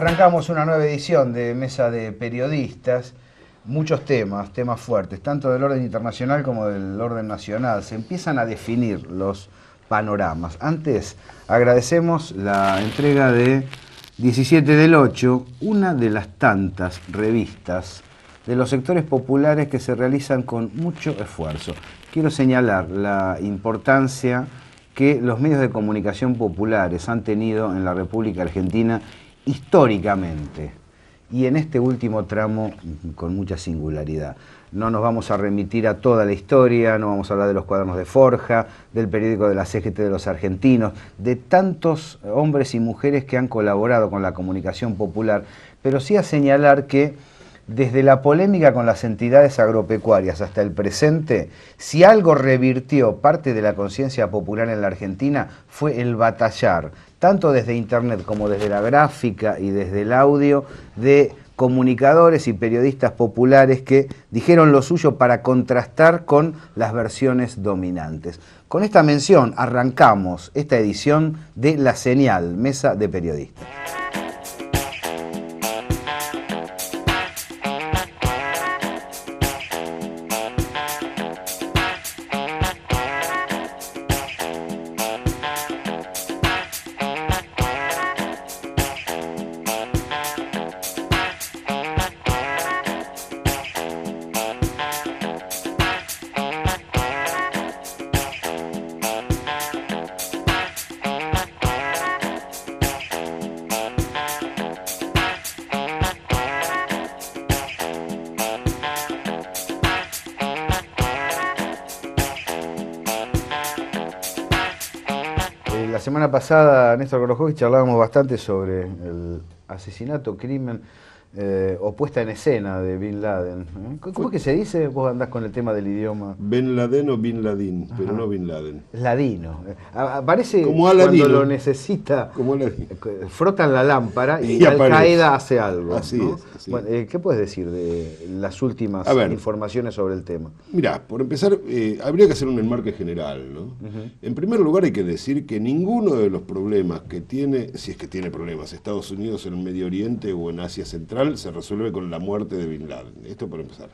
Arrancamos una nueva edición de Mesa de Periodistas. Muchos temas fuertes, tanto del orden internacional como del orden nacional. Se empiezan a definir los panoramas. Antes, agradecemos la entrega de 17 del 8, una de las tantas revistas de los sectores populares que se realizan con mucho esfuerzo. Quiero señalar la importancia que los medios de comunicación populares han tenido en la República Argentina históricamente, y en este último tramo con mucha singularidad. No nos vamos a remitir a toda la historia, no vamos a hablar de los cuadernos de Forja, del periódico de la CGT de los argentinos, de tantos hombres y mujeres que han colaborado con la comunicación popular, pero sí a señalar que desde la polémica con las entidades agropecuarias hasta el presente, si algo revirtió parte de la conciencia popular en la Argentina fue el batallar, tanto desde internet como desde la gráfica y desde el audio, de comunicadores y periodistas populares que dijeron lo suyo para contrastar con las versiones dominantes. Con esta mención arrancamos esta edición de La Señal, Mesa de Periodistas. La semana pasada, Néstor Gorojovich, charlábamos bastante sobre el asesinato, crimen o puesta en escena de Bin Laden. ¿Cómo es que se dice? Vos andás con el tema del idioma. Ben Laden o Bin Ladin, pero no Bin Laden. Ladino. Aparece como cuando Aladino. lo necesita. Como Aladino. Frotan la lámpara y aparece. Al-Qaeda hace algo. Así ¿no? es. Así bueno, ¿qué puedes decir de las últimas informaciones sobre el tema? Mirá, por empezar, habría que hacer un enmarque general, ¿no? En primer lugar hay que decir que ninguno de los problemas que tiene, si es que tiene problemas, Estados Unidos en el Medio Oriente o en Asia Central, se resuelve con la muerte de Bin Laden. Esto por empezar.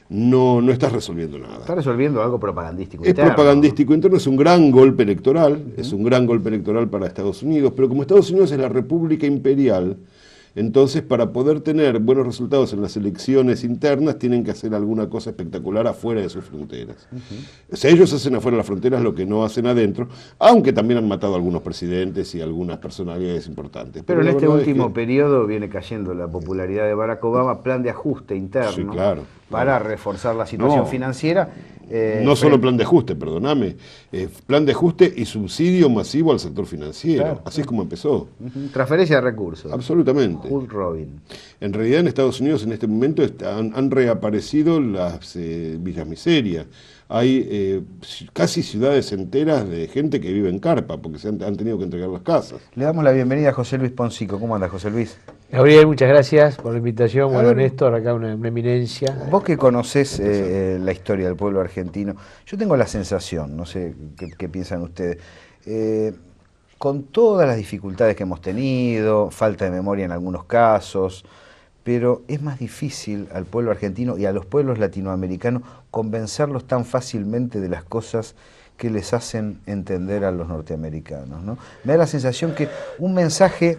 No estás resolviendo nada. Está resolviendo algo propagandístico interno. Es propagandístico interno, es un gran golpe electoral, es un gran golpe electoral para Estados Unidos, pero como Estados Unidos es la República Imperial, entonces para poder tener buenos resultados en las elecciones internas tienen que hacer alguna cosa espectacular afuera de sus fronteras. O sea, ellos hacen afuera de las fronteras lo que no hacen adentro, aunque también han matado a algunos presidentes y algunas personalidades importantes. Pero en este último periodo viene cayendo la popularidad de Barack Obama, plan de ajuste interno, sí, claro, para reforzar la situación financiera. No solo plan de ajuste, perdóname, plan de ajuste y subsidio masivo al sector financiero, claro, así es como empezó. Transferencia de recursos. Absolutamente. Hulk Robin. En realidad en Estados Unidos en este momento han reaparecido las villas miseria. Hay casi ciudades enteras de gente que vive en carpa porque han tenido que entregar las casas. Le damos la bienvenida a José Luis Poncico. ¿Cómo anda, José Luis? Gabriel, muchas gracias por la invitación. Bueno, Néstor, acá una eminencia. Vos que conocés la historia del pueblo argentino, yo tengo la sensación, no sé qué piensan ustedes, con todas las dificultades que hemos tenido, falta de memoria en algunos casos, pero es más difícil al pueblo argentino y a los pueblos latinoamericanos convencerlos tan fácilmente de las cosas que les hacen entender a los norteamericanos, ¿no? Me da la sensación que un mensaje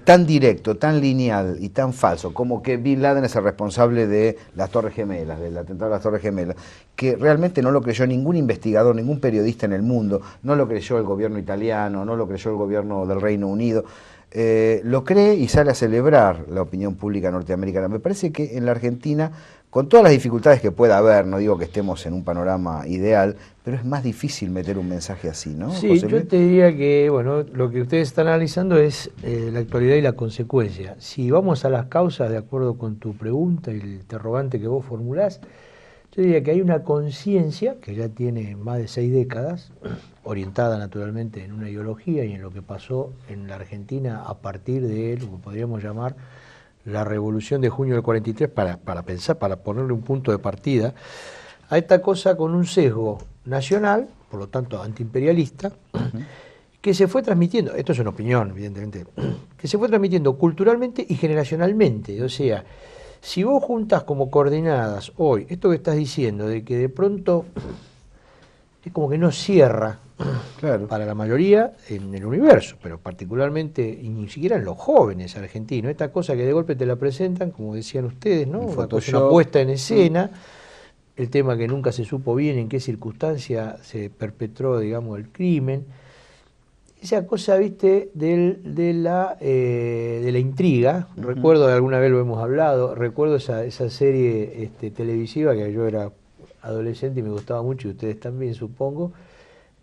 tan directo, tan lineal y tan falso, como que Bin Laden es el responsable de las Torres Gemelas, del atentado a las Torres Gemelas, que realmente no lo creyó ningún investigador, ningún periodista en el mundo, no lo creyó el gobierno italiano, no lo creyó el gobierno del Reino Unido, lo cree y sale a celebrar la opinión pública norteamericana. Me parece que en la Argentina, con todas las dificultades que pueda haber, no digo que estemos en un panorama ideal, pero es más difícil meter un mensaje así, ¿no? Sí, José yo Luis? te diría que, bueno, lo que ustedes están analizando es la actualidad y la consecuencia. Si vamos a las causas, de acuerdo con tu pregunta y el interrogante que vos formulás, yo diría que hay una conciencia que ya tiene más de 6 décadas, orientada naturalmente en una ideología y en lo que pasó en la Argentina a partir de lo que podríamos llamar la Revolución de Junio del 43, para pensar, para ponerle un punto de partida, a esta cosa con un sesgo nacional, por lo tanto antiimperialista, que se fue transmitiendo, esto es una opinión evidentemente, que se fue transmitiendo culturalmente y generacionalmente. O sea, si vos juntas como coordenadas hoy esto que estás diciendo, de que de pronto es como que no cierra para la mayoría en el universo, pero particularmente, y ni siquiera en los jóvenes argentinos, esta cosa que de golpe te la presentan, como decían ustedes, ¿no? Una puesta en escena, el tema que nunca se supo bien en qué circunstancia se perpetró, digamos, el crimen. Esa cosa, viste, de la intriga. Recuerdo, alguna vez lo hemos hablado, recuerdo esa serie televisiva que yo era adolescente y me gustaba mucho, y ustedes también, supongo,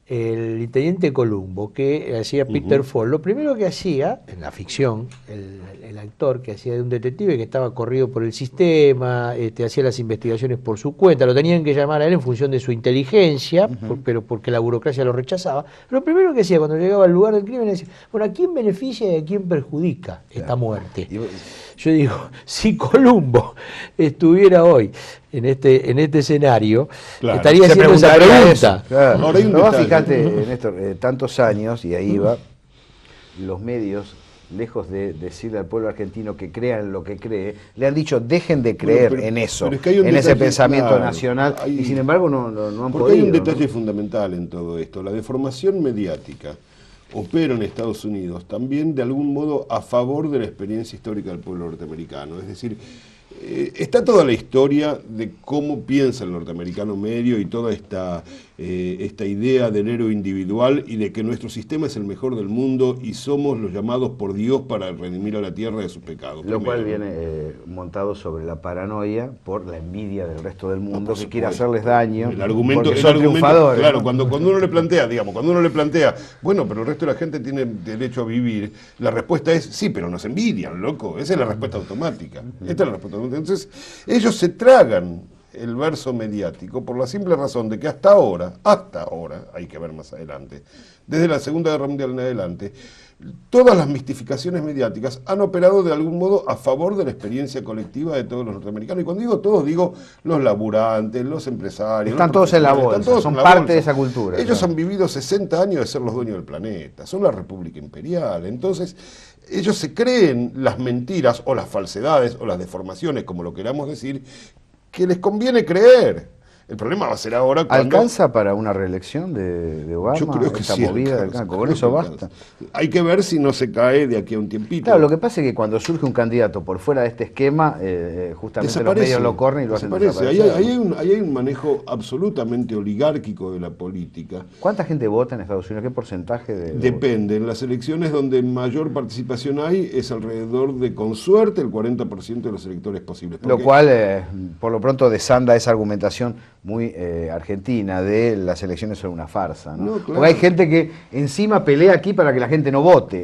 el Intendente Columbo, que hacía Peter Falk. Lo primero que hacía, en la ficción, el actor que hacía de un detective que estaba corrido por el sistema, hacía las investigaciones por su cuenta, lo tenían que llamar a él en función de su inteligencia, pero porque la burocracia lo rechazaba. Lo primero que hacía cuando llegaba al lugar del crimen decía, bueno, ¿a quién beneficia y a quién perjudica esta muerte? Yo digo, si Columbo estuviera hoy en este escenario, estaría haciendo esa pregunta. Claro. Ahora hay un detalle. Fíjate, Néstor, tantos años, y ahí va, los medios, lejos de decirle al pueblo argentino que crea en lo que cree, le han dicho, dejen de creer en eso, es que en ese pensamiento nacional, y sin embargo no han podido. Hay un detalle fundamental en todo esto, la deformación mediática opera en Estados Unidos también de algún modo a favor de la experiencia histórica del pueblo norteamericano. Es decir, está toda la historia de cómo piensa el norteamericano medio y toda esta idea del héroe individual y de que nuestro sistema es el mejor del mundo y somos los llamados por Dios para redimir a la tierra de sus pecados. Lo cual viene montado sobre la paranoia por la envidia del resto del mundo que quiere hacerles daño. El argumento, claro, cuando uno le plantea, bueno, pero el resto de la gente tiene derecho a vivir, la respuesta es, sí, pero nos envidian, loco. Esa es la respuesta automática. Esta es la respuesta automática. Entonces, ellos se tragan el verso mediático por la simple razón de que hasta ahora, hay que ver más adelante, desde la Segunda Guerra Mundial en adelante, todas las mistificaciones mediáticas han operado de algún modo a favor de la experiencia colectiva de todos los norteamericanos. Y cuando digo todos, digo los laburantes, los empresarios. Están todos en la bolsa, son parte de esa cultura. Ellos han vivido 60 años de ser los dueños del planeta, son la República Imperial. Entonces, ellos se creen las mentiras o las falsedades o las deformaciones, como lo queramos decir, que les conviene creer. El problema va a ser ahora cuando... ¿Alcanza para una reelección de Obama? Yo creo que sí. Con eso basta. Hay que ver si no se cae de aquí a un tiempito. Claro, lo que pasa es que cuando surge un candidato por fuera de este esquema, justamente los medios lo corren y lo hacen desaparecer. Ahí hay un manejo absolutamente oligárquico de la política. ¿Cuánta gente vota en Estados Unidos? ¿Qué porcentaje Depende. En las elecciones donde mayor participación hay es alrededor de, con suerte, el 40% de los electores posibles. Lo cual, por lo pronto, desanda esa argumentación muy argentina de las elecciones son una farsa, ¿no? Claro. Porque hay gente que encima pelea aquí para que la gente no vote,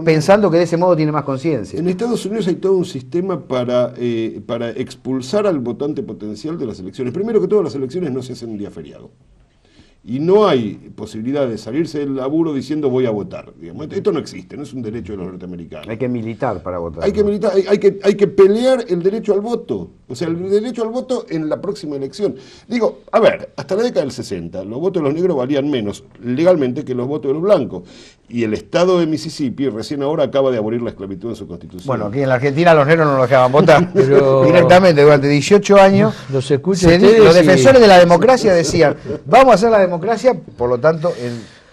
pensando que de ese modo tiene más conciencia. En Estados Unidos hay todo un sistema para expulsar al votante potencial de las elecciones. Primero que todo, las elecciones no se hacen un día feriado. Y no hay posibilidad de salirse del laburo diciendo voy a votar. Digamos. Esto no existe, no es un derecho de los norteamericanos. Hay que militar para votar. Hay que militar, hay que pelear el derecho al voto. O sea, el derecho al voto en la próxima elección. Digo, a ver, hasta la década del 60, los votos de los negros valían menos legalmente que los votos de los blancos. Y el estado de Mississippi recién ahora acaba de abolir la esclavitud en su constitución. Bueno, aquí en la Argentina los negros no nos dejaban votar. Pero directamente, durante 18 años, los defensores de la democracia decían, vamos a hacer la democracia, por lo tanto,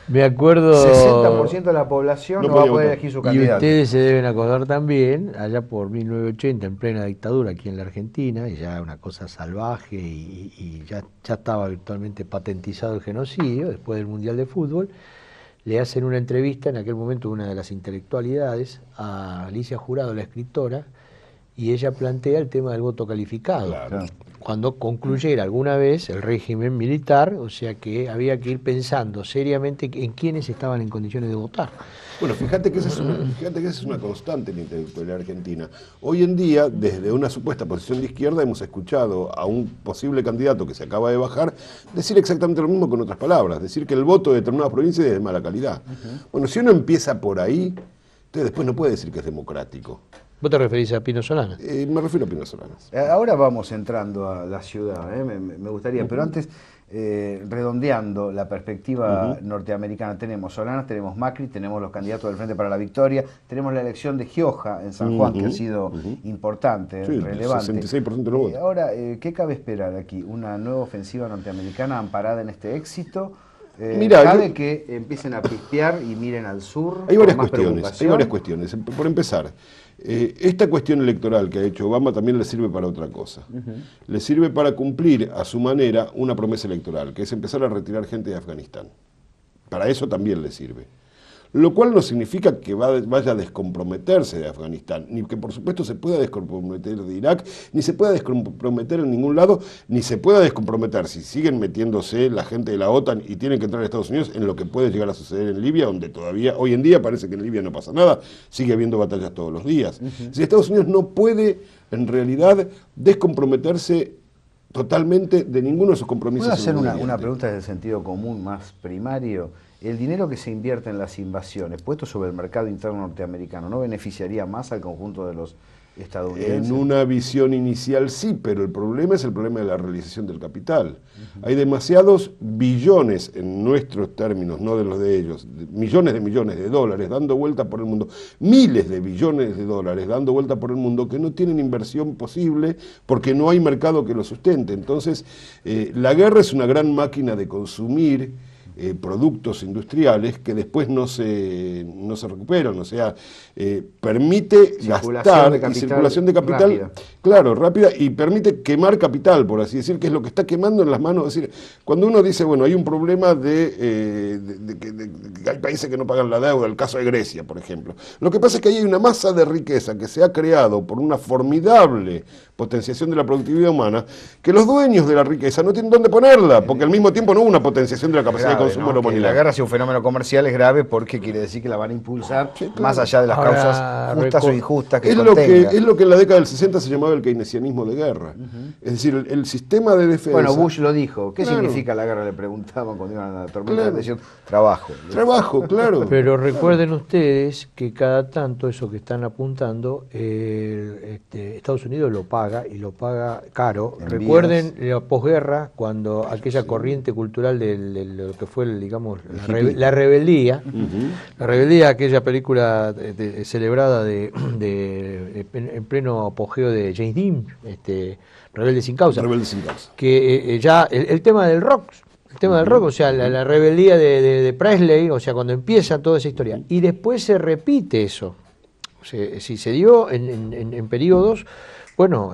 me acuerdo, 60% de la población no va a poder elegir su candidato. Y ustedes se deben acordar también, allá por 1980, en plena dictadura aquí en la Argentina, y ya una cosa salvaje, y ya estaba virtualmente patentizado el genocidio, después del Mundial de Fútbol, le hacen una entrevista, en aquel momento una de las intelectualidades, a Alicia Jurado, la escritora, y ella plantea el tema del voto calificado. Claro. Cuando concluyera alguna vez el régimen militar, o sea que había que ir pensando seriamente en quiénes estaban en condiciones de votar. Bueno, fíjate que esa es una constante en la intelectualidad argentina. Hoy en día, desde una supuesta posición de izquierda, hemos escuchado a un posible candidato que se acaba de bajar decir exactamente lo mismo con otras palabras, decir que el voto de determinadas provincias es de mala calidad. Bueno, si uno empieza por ahí, entonces después no puede decir que es democrático. ¿Vos te referís a Pino Solanas? Me refiero a Pino Solanas. Ahora vamos entrando a la ciudad, me gustaría, pero antes, redondeando la perspectiva norteamericana, tenemos Solanas, tenemos Macri, tenemos los candidatos del Frente para la Victoria, tenemos la elección de Gioja en San Juan, que ha sido importante, Sí, relevante. 66% de los votos. Ahora, ¿qué cabe esperar aquí? ¿Una nueva ofensiva norteamericana amparada en este éxito? Mirá, ¿Cabe que empiecen a pispear y miren al sur? Hay con varias más cuestiones, preocupación? hay varias cuestiones. Por empezar, esta cuestión electoral que ha hecho Obama también le sirve para otra cosa. Le sirve para cumplir a su manera una promesa electoral, que es empezar a retirar gente de Afganistán. Para eso también le sirve. Lo cual no significa que vaya a descomprometerse de Afganistán, ni que por supuesto se pueda descomprometer de Irak, ni se pueda descomprometer en ningún lado, ni se pueda descomprometer si siguen metiéndose la gente de la OTAN y tienen que entrar a Estados Unidos en lo que puede llegar a suceder en Libia, donde todavía, hoy en día parece que en Libia no pasa nada, sigue habiendo batallas todos los días. Si Estados Unidos no puede en realidad descomprometerse totalmente de ninguno de sus compromisos. ¿Puedo hacer una pregunta desde el sentido común más primario? ¿El dinero que se invierte en las invasiones, puesto sobre el mercado interno norteamericano, no beneficiaría más al conjunto de los estadounidenses? En una visión inicial sí, pero el problema es el problema de la realización del capital. Hay demasiados billones, en nuestros términos, no de los de ellos, millones de dólares dando vuelta por el mundo, miles de billones de dólares dando vuelta por el mundo que no tienen inversión posible porque no hay mercado que lo sustente. Entonces, la guerra es una gran máquina de consumir productos industriales que después no se recuperan, o sea, permite gastar y circulación de capital rápida. Claro, rápida, y permite quemar capital, por así decir, que es lo que está quemando en las manos. Es decir, cuando uno dice, bueno, hay un problema de que hay países que no pagan la deuda, el caso de Grecia, por ejemplo. Lo que pasa es que ahí hay una masa de riqueza que se ha creado por una formidable potenciación de la productividad humana, que los dueños de la riqueza no tienen dónde ponerla, porque al mismo tiempo no hubo una potenciación de la capacidad de consumo de la Que humanidad. la guerra sea un fenómeno comercial es grave porque quiere decir que la van a impulsar más allá de las Ahora, causas justas o injustas que Es contenga. lo que en la década del 60 se llamaba el keynesianismo de guerra. Es decir, el sistema de defensa... Bueno, Bush lo dijo. ¿Qué Claro. significa la guerra? Le preguntaban cuando iban a la tormenta. Claro. Decían, trabajo. Trabajo, claro. Pero recuerden ustedes que cada tanto eso que están apuntando, Estados Unidos lo paga y lo paga caro. En Recuerden la posguerra, cuando aquella corriente cultural de lo que fue, digamos, la rebeldía, la rebeldía, aquella película celebrada en pleno apogeo de James Dean, Rebelde sin causa. Rebelde sin causa. Que ya el tema del rock. El tema del rock, o sea, la rebeldía de Presley, o sea, cuando empieza toda esa historia. Y después se repite eso. O sea, si se dio en periodos, bueno,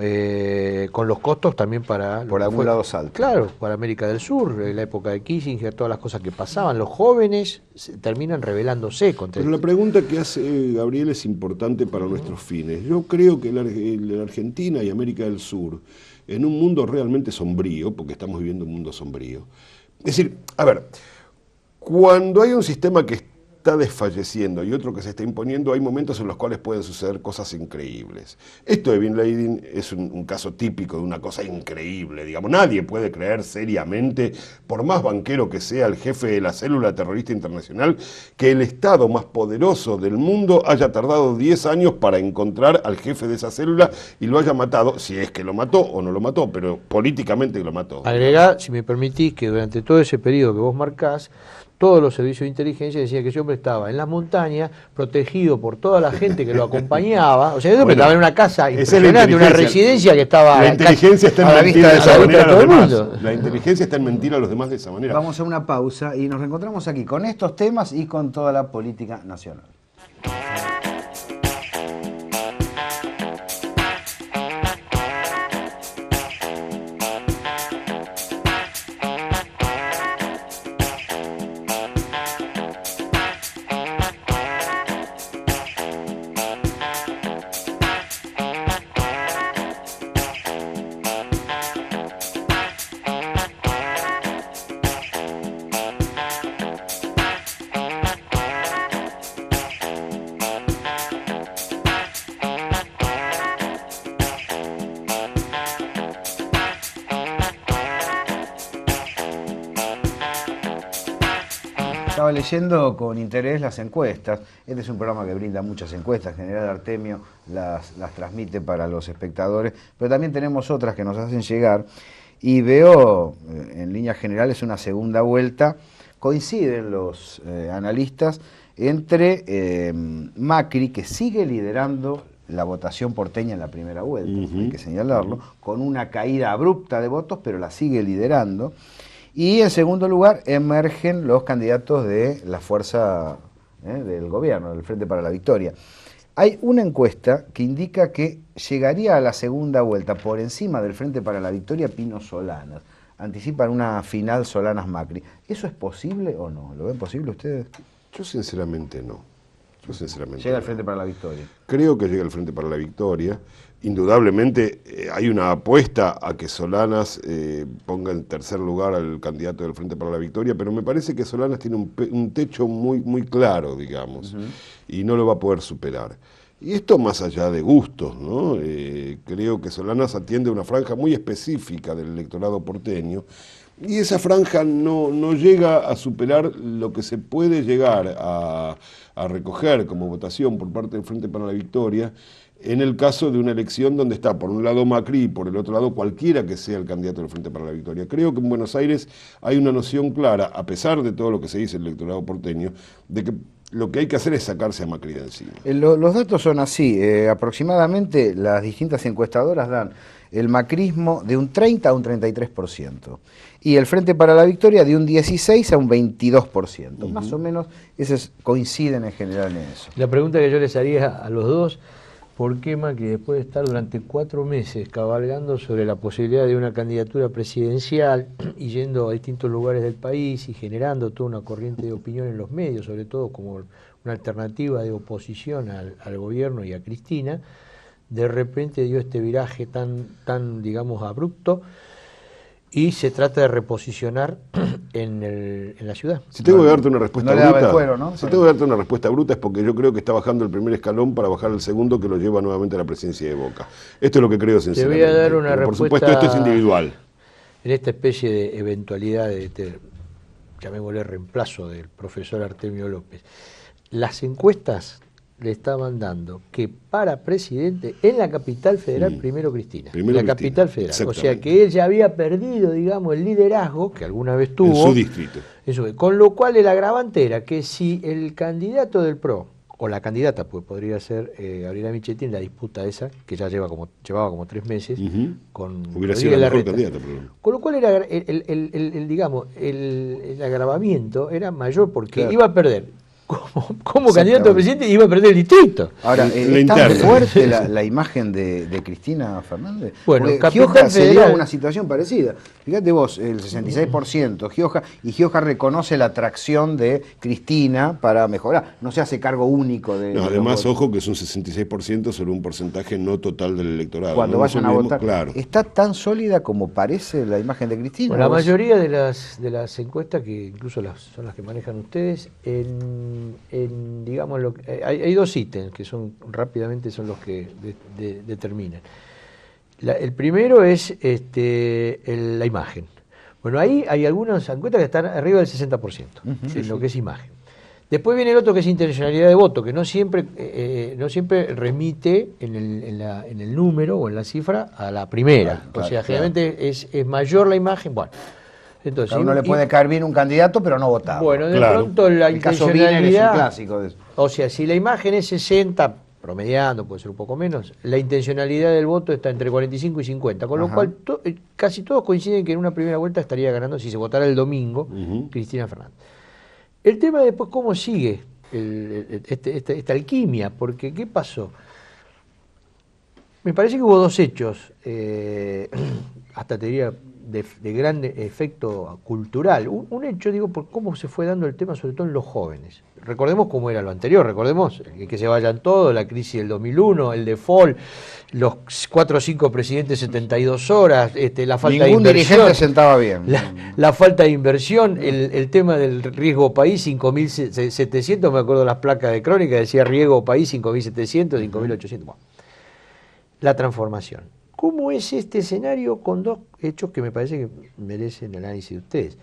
con los costos también para... Por algún lado salta. Claro, para América del Sur, la época de Kissinger, todas las cosas que pasaban. Los jóvenes terminan rebelándose contra Pero la pregunta que hace Gabriel es importante para nuestros fines. Yo creo que la Argentina y América del Sur, en un mundo realmente sombrío, porque estamos viviendo un mundo sombrío. Es decir, a ver, cuando hay un sistema que está desfalleciendo y otro que se está imponiendo, hay momentos en los cuales pueden suceder cosas increíbles. Esto de Bin Laden es un caso típico de una cosa increíble, digamos. Nadie puede creer seriamente, por más banquero que sea el jefe de la célula terrorista internacional, que el Estado más poderoso del mundo haya tardado 10 años para encontrar al jefe de esa célula y lo haya matado, si es que lo mató o no lo mató, pero políticamente lo mató. Agregar, si me permitís, que durante todo ese periodo que vos marcás, todos los servicios de inteligencia decían que ese hombre estaba en las montañas, protegido por toda la gente que lo acompañaba. O sea, ese hombre estaba en una casa impresionante, una residencia que estaba La inteligencia está a la en vista mentir de de esa manera a todo los el demás. mundo. La inteligencia está en mentir a los demás de esa manera. Vamos a una pausa y nos reencontramos aquí con estos temas y con toda la política nacional. Estaba leyendo con interés las encuestas. Este es un programa que brinda muchas encuestas. General Artemio las transmite para los espectadores, pero también tenemos otras que nos hacen llegar. Y veo, en líneas generales, una segunda vuelta. Coinciden los analistas entre Macri, que sigue liderando la votación porteña en la primera vuelta, hay que señalarlo, con una caída abrupta de votos, pero la sigue liderando. Y en segundo lugar emergen los candidatos de la fuerza del gobierno, del Frente para la Victoria. Hay una encuesta que indica que llegaría a la segunda vuelta por encima del Frente para la Victoria Pino Solanas. Anticipan una final Solanas-Macri. ¿Eso es posible o no? ¿Lo ven posible ustedes? Yo sinceramente no. Llega el Frente para la Victoria. Creo que llega el Frente para la Victoria. Indudablemente hay una apuesta a que Solanas ponga en tercer lugar al candidato del Frente para la Victoria, pero me parece que Solanas tiene un techo muy claro, digamos, y no lo va a poder superar. Y esto más allá de gustos, ¿no? Creo que Solanas atiende a una franja muy específica del electorado porteño, y esa franja no llega a superar lo que se puede llegar a recoger como votación por parte del Frente para la Victoria en el caso de una elección donde está por un lado Macri y por el otro lado cualquiera que sea el candidato del Frente para la Victoria. Creo que en Buenos Aires hay una noción clara, a pesar de todo lo que se dice en el electorado porteño, de que lo que hay que hacer es sacarse a Macri de encima. Los datos son así, aproximadamente las distintas encuestadoras dan el macrismo de un 30 a un 33%, y el Frente para la Victoria de un 16 a un 22%. Más o menos esos coinciden en general en eso. La pregunta que yo les haría a los dos: ¿por qué Macri, después de estar durante 4 meses cabalgando sobre la posibilidad de una candidatura presidencial y yendo a distintos lugares del país y generando toda una corriente de opinión en los medios, sobre todo como una alternativa de oposición al gobierno y a Cristina, de repente dio este viraje tan digamos, abrupto, y se trata de reposicionar en la ciudad? Si tengo que darte una respuesta bruta, ¿no? Si tengo que darte una respuesta bruta es porque yo creo que está bajando el primer escalón para bajar el segundo, que lo lleva nuevamente a la presidencia de Boca. Esto es lo que creo sinceramente. Te voy a dar una respuesta. Por supuesto, esto es individual. En esta especie de eventualidad llamémosle reemplazo del profesor Artemio López, las encuestas le estaban dando que para presidente en la capital federal primero Cristina. Capital federal. O sea que él ya había perdido, digamos, el liderazgo que alguna vez tuvo. En su distrito. Con lo cual el agravante era que si el candidato del PRO, o la candidata, pues podría ser Gabriela Michetti, en la disputa esa, que ya llevaba como 3 meses, con hubiera sido la mejor candidata. Con lo cual era el agravamiento era mayor porque iba a perder como candidato a presidente, iba a perder el distrito. Ahora, ¿es tan fuerte la imagen de Cristina Fernández? Bueno, Gioja se dio una situación parecida. Fíjate vos, el 66%, Gioja reconoce la atracción de Cristina para mejorar. No se hace cargo único de... No, además, ojo que es un 66% sobre un porcentaje no total del electorado. Cuando vayan a votar. Claro. ¿Está tan sólida como parece la imagen de Cristina? Bueno, la mayoría de las encuestas, que incluso son las que manejan ustedes, digamos, hay 2 ítems que rápidamente son los que determinan. El primero es la imagen. Bueno, ahí hay algunas encuestas que están arriba del 60%, en lo que es imagen. Después viene el otro, que es intencionalidad de voto, que no siempre remite en el número o en la cifra a la primera. O sea, generalmente es mayor la imagen. Bueno, entonces, a uno le puede caer bien un candidato, pero no votar. Bueno, de pronto la intencionalidad es un clásico de eso. O sea, si la imagen es 60, promediando, puede ser un poco menos, la intencionalidad del voto está entre 45 y 50, con lo cual casi todos coinciden que en una primera vuelta estaría ganando, si se votara el domingo, Cristina Fernández. El tema después, ¿cómo sigue esta alquimia? Porque, ¿qué pasó? Me parece que hubo 2 hechos, hasta te diría, de gran efecto cultural. Un hecho, digo, por cómo se fue dando el tema, sobre todo en los jóvenes. Recordemos cómo era lo anterior, recordemos que se vayan todos, la crisis del 2001, el default, los 4 o 5 presidentes 72 horas, la falta de inversión. Ningún dirigente sentaba bien. La falta de inversión, el tema del riesgo país, 5.700, me acuerdo las placas de crónica, decía riesgo país 5.700, 5.800. Bueno, la transformación. ¿Cómo es este escenario con 2 hechos que me parece que merecen el análisis de ustedes?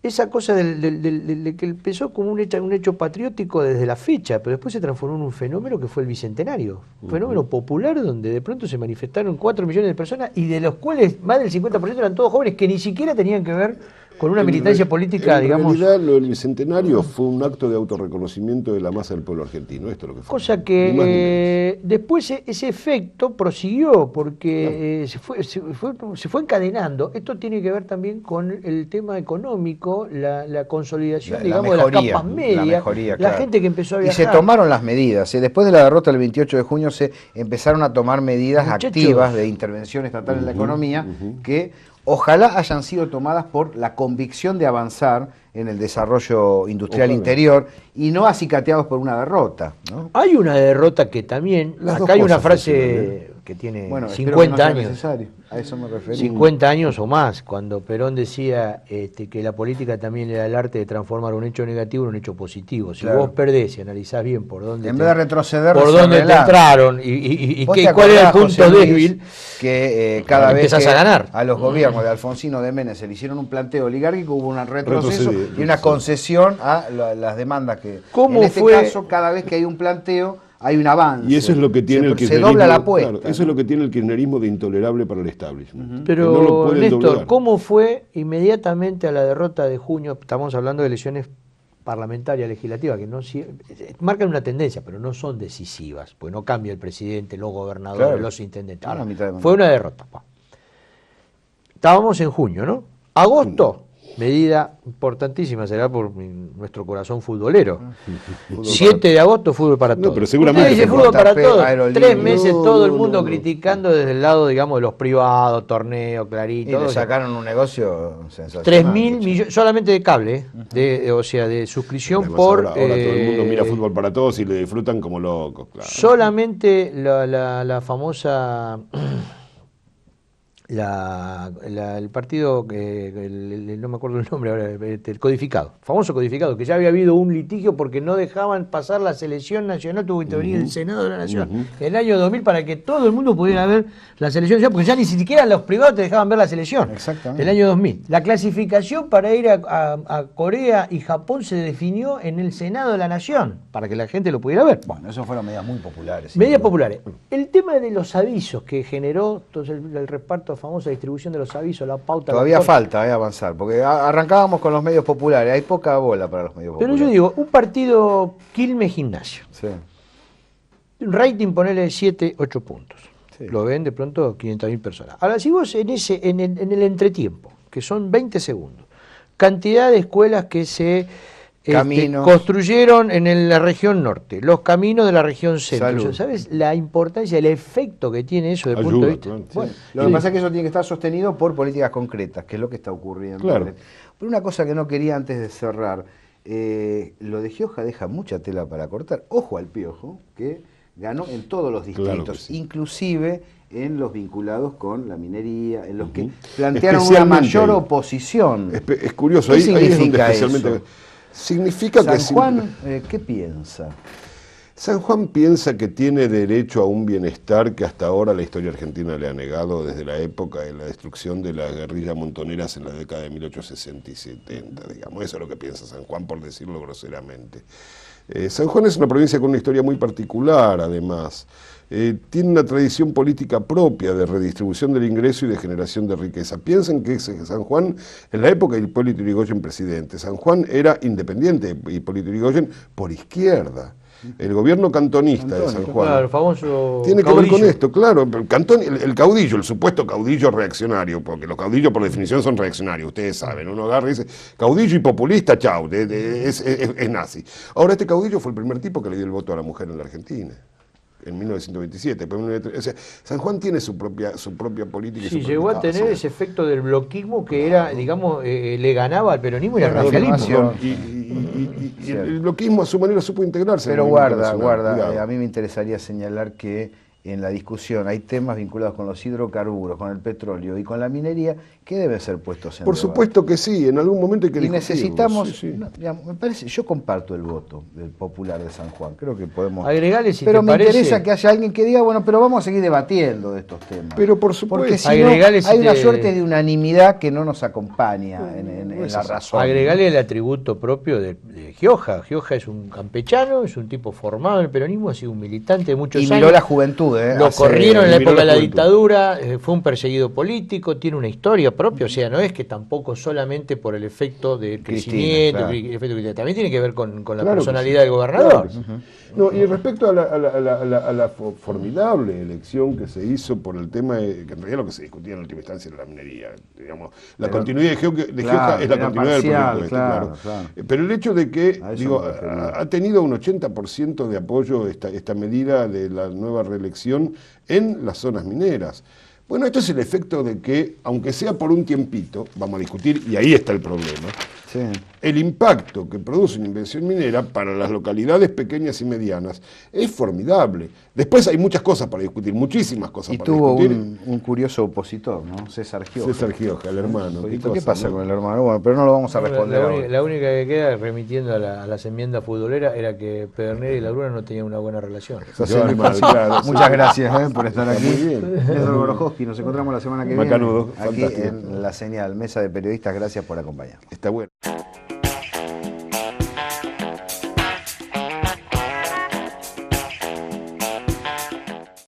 esa cosa de que empezó como un hecho patriótico desde la fecha, pero después se transformó en un fenómeno que fue el Bicentenario. Un fenómeno popular donde de pronto se manifestaron 4 millones de personas y de los cuales más del 50% eran todos jóvenes que ni siquiera tenían que ver con una militancia política, digamos. En realidad, lo del Bicentenario fue un acto de autorreconocimiento de la masa del pueblo argentino. Esto es lo que fue. Cosa que después ese efecto prosiguió, porque se fue encadenando. Esto tiene que ver también con el tema económico, la consolidación, digamos, mejoría, de las capas medias, mejoría, claro. gente que empezó a viajar. Y se tomaron las medidas. Después de la derrota del 28 de junio se empezaron a tomar medidas activas de intervención estatal en la economía que ojalá hayan sido tomadas por la convicción de avanzar en el desarrollo industrial interior y no acicateados por una derrota, ¿no? Hay una derrota que también, acá hay una frase que tiene 50 años. Necesario. A eso me refería. 50 años o más, cuando Perón decía que la política también era el arte de transformar un hecho negativo en un hecho positivo. Si vos perdés y analizás bien por dónde en vez de retroceder, por dónde te entraron y cuál era el punto débil, que cada vez que a ganar. A los gobiernos de Alfonsino de Menem se le hicieron un planteo oligárquico, hubo un retroceso y una concesión a las demandas que en este caso cada vez que hay un planteo hay un avance. Y eso es lo que tiene el kirchnerismo. Se dobla la apuesta. Claro, eso es lo que tiene el kirchnerismo de intolerable para el establishment. Pero, no lo Néstor, doblar. ¿cómo fue inmediatamente a la derrota de junio? Estamos hablando de elecciones parlamentarias, legislativas, que no marcan una tendencia, pero no son decisivas, porque no cambia el presidente, los gobernadores, los intendentes. Ahora, fue una derrota. Estábamos en junio, ¿no? Agosto. Medida importantísima será por nuestro corazón futbolero. 7 de agosto, fútbol para todos. No, pero seguramente. Dice fútbol para todos. 3 meses todo el mundo criticando desde el lado, digamos, de los privados, torneo, Clarín. Y le sacaron un negocio sensacional. 3.000 millones, solamente de cable, o sea, de suscripción. Además, por. Ahora todo el mundo mira fútbol para todos y le disfrutan como locos. Claro. Solamente la famosa. El partido, no me acuerdo el nombre ahora, el codificado, famoso codificado, que ya había habido un litigio porque no dejaban pasar la selección nacional, tuvo que intervenir el Senado de la Nación en el año 2000 para que todo el mundo pudiera ver la selección nacional, porque ya ni siquiera los privados te dejaban ver la selección. Exactamente. El año 2000. La clasificación para ir a Corea y Japón se definió en el Senado de la Nación, para que la gente lo pudiera ver. Bueno, eso fueron medidas muy populares. Medidas populares. El tema de los avisos que generó entonces el reparto, famosa distribución de los avisos, la pauta. Todavía falta avanzar, porque arrancábamos con los medios populares, hay poca bola para los medios populares. Pero yo digo, un partido Quilmes Gimnasio. Sí. Un rating, ponele 7, 8 puntos. Sí. Lo ven de pronto 500.000 personas. Ahora, si vos en el entretiempo, que son 20 segundos, cantidad de escuelas que se construyeron en la región norte, los caminos de la región centro. ¿Sabes la importancia, el efecto que tiene eso desde el punto de vista? Claro. Bueno, lo que pasa es que eso tiene que estar sostenido por políticas concretas, que es lo que está ocurriendo. Claro. Pero una cosa que no quería antes de cerrar, lo de Gioja deja mucha tela para cortar. Ojo al Piojo, que ganó en todos los distritos, Claro sí. Inclusive en los vinculados con la minería, en los que plantearon una mayor oposición. Es curioso, ¿Qué ahí es donde significa especialmente. eso? Significa que San Juan, ¿qué piensa? San Juan piensa que tiene derecho a un bienestar que hasta ahora la historia argentina le ha negado desde la época de la destrucción de las guerrillas montoneras en la década de 1860 y 70, digamos. Eso es lo que piensa San Juan, por decirlo groseramente. San Juan es una provincia con una historia muy particular, además. Tiene una tradición política propia de redistribución del ingreso y de generación de riqueza. Piensen que San Juan, en la época de Hipólito Yrigoyen presidente, San Juan era independiente, Hipólito Yrigoyen por izquierda. El gobierno cantonista de San Juan. Claro, el famoso tiene que caudillo. ver con esto, claro. El caudillo, el supuesto caudillo reaccionario, porque los caudillos por definición son reaccionarios, ustedes saben. Uno agarra y dice, caudillo y populista, chau, es nazi. Ahora, este caudillo fue el primer tipo que le dio el voto a la mujer en la Argentina. En 1927. O sea, San Juan tiene su propia política. Sí, llegó a tener ese efecto del bloquismo que era, digamos, le ganaba al peronismo y al radicalismo. Y el bloquismo a su manera supo integrarse. Pero guarda, a mí me interesaría señalar que en la discusión hay temas vinculados con los hidrocarburos, con el petróleo y con la minería que deben ser puestos en Por debate. supuesto que sí, en algún momento hay que Y discutirlos. necesitamos, Sí, sí. no, digamos, me parece, yo comparto el voto del popular de San Juan, creo que podemos... Agregale, si pero te me parece, interesa que haya alguien que diga, bueno, pero vamos a seguir debatiendo de estos temas. Pero por supuesto. Porque si Agregale no, si hay una te- suerte de unanimidad que no nos acompaña en la razón. agregale el atributo propio de Gioja. Gioja es un campechano, es un tipo formado en el peronismo, ha sido un militante de muchos Y años. miró la juventud, Lo hace- corrieron en la miró época de la la juventud. dictadura, fue un perseguido político, tiene una historia propia, o sea, no es que tampoco solamente por el efecto del Cristina, crecimiento, claro. el efecto Cristina, también tiene que ver con la Claro que personalidad sí. del gobernador. Claro que sí. No, y respecto a la formidable elección que se hizo por el tema, que en realidad lo que se discutía en última instancia era la minería, digamos, la Pero- continuidad de Gioja claro, es la era continuidad del parcial, proyecto claro, este, claro. Pero el hecho de que, A eso digo, me refería. ha tenido un 80% de apoyo esta medida de la nueva reelección en las zonas mineras. Bueno, esto es el efecto de que, aunque sea por un tiempito, vamos a discutir, y ahí está el problema, Sí. el impacto que produce una inversión minera para las localidades pequeñas y medianas es formidable. Después hay muchas cosas para discutir, muchísimas cosas Y para tuvo discutir. un curioso opositor, ¿no? César Gioja. César Gioja, el hermano. ¿Qué cosa, pasa ¿no? con el hermano? Bueno, pero no lo vamos a responder ahora. La única que queda, remitiendo a las enmiendas futboleras, era que Pedernera y la Luna no tenían una buena relación. Eso Yo, sí, mal, claro, sí. Muchas gracias por estar Está aquí. muy bien. Néstor Gorojowski, nos encontramos la semana que Macanudo, viene aquí fantástico. en La Señal, Mesa de Periodistas. Gracias por acompañarnos. Está bueno.